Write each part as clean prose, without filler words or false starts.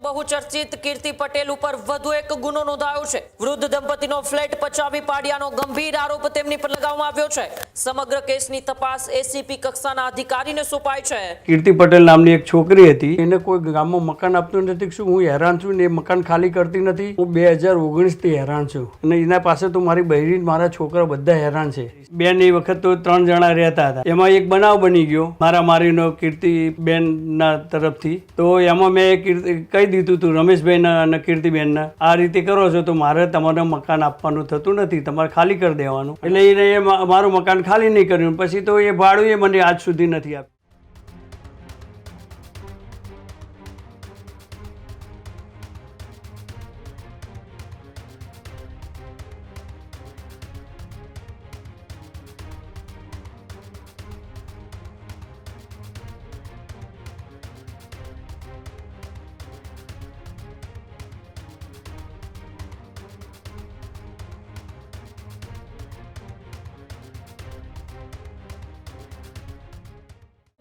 બહુચર્ચિત કીર્તિ પટેલ ઉપર વધુ એક ગુનો નોંધાયો છે। વૃદ્ધ દંપતીનો ફ્લેટ પચાવી પાડ્યાનો ગંભીર આરોપ તેમની પર લગાવવામાં આવ્યો છે। સમગ્ર કેસની તપાસ એસીપી કક્ષાના અધિકારીને સોંપાઈ છે। કીર્તિ પટેલ નામની એક છોકરી હતી, એને કોઈ ગામમાં મકાન આપતું નથી। શું હું હેરાન છું ને એ મકાન ખાલી કરતી નથી? હું 2019 થી હેરાન છું અને એના પાસે તો મારી બહેરી મારા છોકરા બધા હેરાન છે। બેન એ વખત તો 3 જણા રહેતા હતા, એમાં એક બનાવ બની ગયો મારા મારીનો કીર્તિબેન ના તરફથી। તો એમાં મેં કહી દીધું તું રમેશભાઈ અને કીર્તિબેન આ રીતે કરો છો તો મારે તમારે મકાન આપવાનું થતું નથી, તમારે ખાલી કરી દેવાનું। એટલે એને મારું મકાન ખાલી નહીં કર્યું, પછી તો એ ભાડું એ મને આજ સુધી નથી આપ્યું।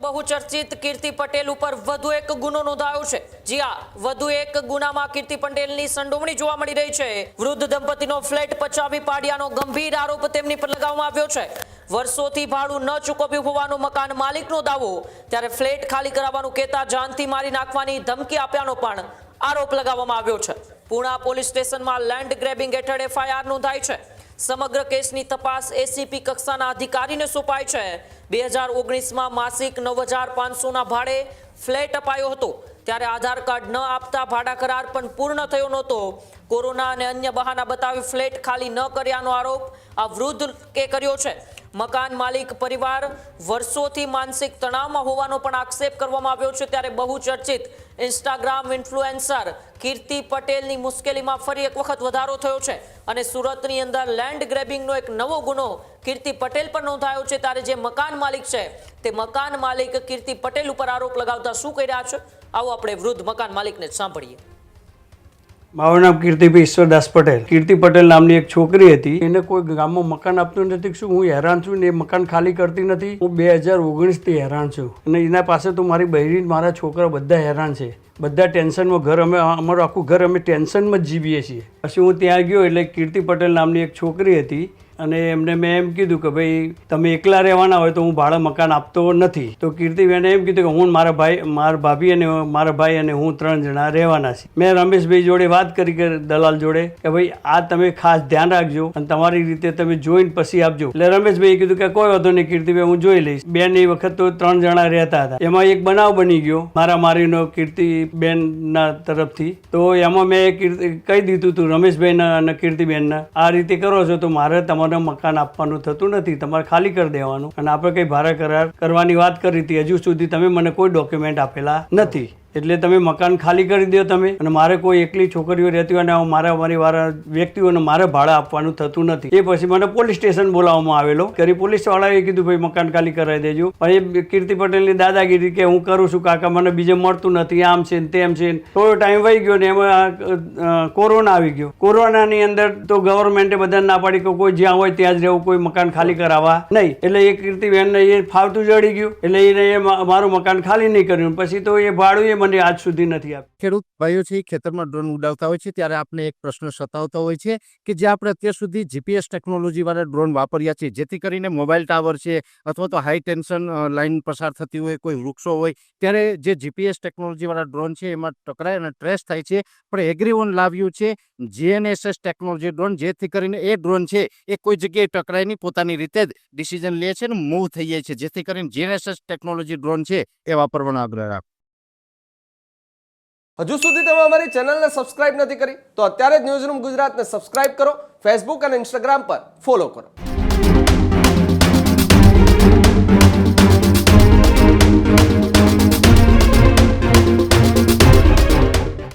બહુચર્ચિત કીર્તિ પટેલ ઉપર વધુ એક ગુનો નોંધાયો છે। જી હા, વધુ એક ગુનામાં કીર્તિ પટેલની સંડોવણી જોવા મળી રહી છે। વૃદ્ધ દંપતીનો ફ્લેટ પચાવી પાડ્યાનો ગંભીર આરોપ તેમની પર લગાવવામાં આવ્યો છે। વર્ષોથી ભાડું ન ચૂકવ્યું હોવાનો મકાન માલિકનો દાવો, ત્યારે ફ્લેટ ખાલી કરાવવાનું કહેતા જાનથી મારી નાખવાની ધમકી આપ્યાનો પણ આરોપ લગાવવામાં આવ્યો છે। પુણા પોલીસ સ્ટેશનમાં લેન્ડ ગ્રેબિંગ હેઠળ એફઆઈઆર નોંધાઈ છે। સમગ્ર કેસની તપાસ એસીપી કક્ષાના અધિકારીને સોંપાઈ છે। 2019માં માસિક 9,500ના ભાડે ફ્લેટ અપાયો હતો, ત્યારે આધાર કાર્ડ ન આપતા ભાડા કરાર પણ પૂર્ણ થયો નહોતો। કોરોના અને અન્ય બહાના બતાવી ફ્લેટ ખાલી ન કર્યાનો આરોપ આ વૃદ્ધે કર્યો છે। મકાન માલિક પરિવાર વર્ષોથી માનસિક તણાવમાં હોવાનો પણ આક્ષેપ કરવામાં આવ્યો છે। ત્યારે બહુચર્ચિત ઇન્સ્ટાગ્રામ ઇન્ફ્લુએન્સર કીર્તિ પટેલની મુશ્કેલીમાં ફરી એક વખત વધારો થયો છે અને સુરતની અંદર લેન્ડ ગ્રેબિંગનો એક નવો ગુનો કીર્તિ પટેલ પર નોંધાયો છે। ત્યારે જે મકાન માલિક છે તે મકાન માલિક કીર્તિ પટેલ ઉપર આરોપ લગાવતા શું કહી રહ્યા છે, આવો આપણે વૃદ્ધ મકાન માલિકને સાંભળીએ। મારું નામ કીર્તિભાઈ ઈશ્વરદાસ પટેલ। કીર્તિ પટેલ નામની એક છોકરી હતી, એને કોઈ ગામમાં મકાન આપતું નથી। શું હું હેરાન છું ને એ મકાન ખાલી કરતી નથી? હું 2019 થી હેરાન છું અને એના પાસે તો મારી બહેરી મારા છોકરા બધા હેરાન છે। બધા ટેન્શનમાં ઘર અમારું આખું ઘર અમે ટેન્શનમાં જ જીવીએ છીએ। પછી હું ત્યાં ગયો એટલે કીર્તિ પટેલ નામની એક છોકરી હતી અને એમને મેં એમ કીધું કે ભાઈ તમે એકલા રહેવાના હોય તો હું ભાડા મકાન આપતો નથી। તો કીર્તિબેને એમ કીધું કે હું મારા ભાભી અને મારા ભાઈ અને હું 3 જણા રહેવાના છીએ। મેં રમેશભાઈ જોડે વાત કરી કે દલાલ જોડે કે ભાઈ આ તમે ખાસ ધ્યાન રાખજો અને તમારી રીતે તમે જોઈને પછી આપજો। એટલે રમેશભાઈએ કીધું કે કોઈ વાંધો નહીં કીર્તિભાઈ, હું જોઈ લઈશ। બેન એ વખત તો 3 જણા રહેતા હતા, એમાં એક બનાવ બની ગયો મારા મારીનો કીર્તિબેન ના તરફથી। તો એમાં મેં કહી દીધું તું રમેશભાઈ અને કીર્તિબેન આ રીતે કરો છો તો મારે તમારે મકાન આપવાનું થતું નથી, તમારે ખાલી કરી દેવાનું। અને આપણે કઈ ભાડા કરાર કરવાની વાત કરી હતી, હજુ સુધી તમે મને કોઈ ડોક્યુમેન્ટ આપેલા નથી, એટલે તમે મકાન ખાલી કરી દો તમે। અને મારે કોઈ એકલી છોકરીઓ રહેતી હોય ને મારી વાળા વ્યક્તિઓને મારે ભાડા આપવાનું થતું નથી। એ પછી મને પોલીસ સ્ટેશન બોલાવવામાં આવેલો, કરી પોલીસ વાળાએ કીધું ભાઈ મકાન ખાલી કરાવી દેજો। પણ એ કીર્તિ પટેલની દાદાગીરી કે હું કરું છું કાકા, મને બીજે મળતું નથી, આમ છે ને તેમ છે। થોડો ટાઈમ વહી ગયો ને એમાં કોરોના આવી ગયો। કોરોનાની અંદર તો ગવર્મેન્ટે બધાને ના પાડી કે કોઈ જ્યાં હોય ત્યાં જ રહેવું, કોઈ મકાન ખાલી કરાવવા નહીં। એટલે એ કીર્તિબેનને એ ફાવતું જડી ગયું, એટલે એને મારું મકાન ખાલી નહીં કર્યું। પછી તો એ ભાડું મને આજ સુધી નથી આપ્યું। ખેડૂત ભાઈઓ છે ખેતરમાં ડ્રોન ઉડાવતા હોય છે, ત્યારે આપણે એક પ્રશ્ન સતાવતો હોય છે કે જે આપણે અત્યાર સુધી જીપીએસ ટેકનોલોજી વાળા ડ્રોન વાપર્યા છે, જેથી કરીને મોબાઈલ ટાવર છે અથવા તો હાઈ ટેન્શન લાઈન પસાર થતી હોય, કોઈ વૃક્ષો હોય, ત્યારે જે જીપીએસ ટેકનોલોજી વાળા ડ્રોન છે એમાં ટકરાય અને ટ્રેસ થાય છે। પણ એગ્રીવન લાવ્યું છે GNSS ટેકનોલોજી ડ્રોન, જેથી કરીને એ ડ્રોન છે એ કોઈ જગ્યાએ ટકરાય નહીં, પોતાની રીતે જ ડિસિઝન લે છે ને મૂવ થઈ જાય છે, જેથી કરીને GNSS ટેકનોલોજી ડ્રોન છે એ વાપરવાનો આગ્રહ રાખો। હજુ સુધી તમે અમારી ચેનલને સબસ્ક્રાઇબ નથી કરી તો અત્યારે જ ન્યૂઝરૂમ ગુજરાતને સબસ્ક્રાઇબ કરો, ફેસબુક અને ઇન્સ્ટાગ્રામ પર ફોલો કરો।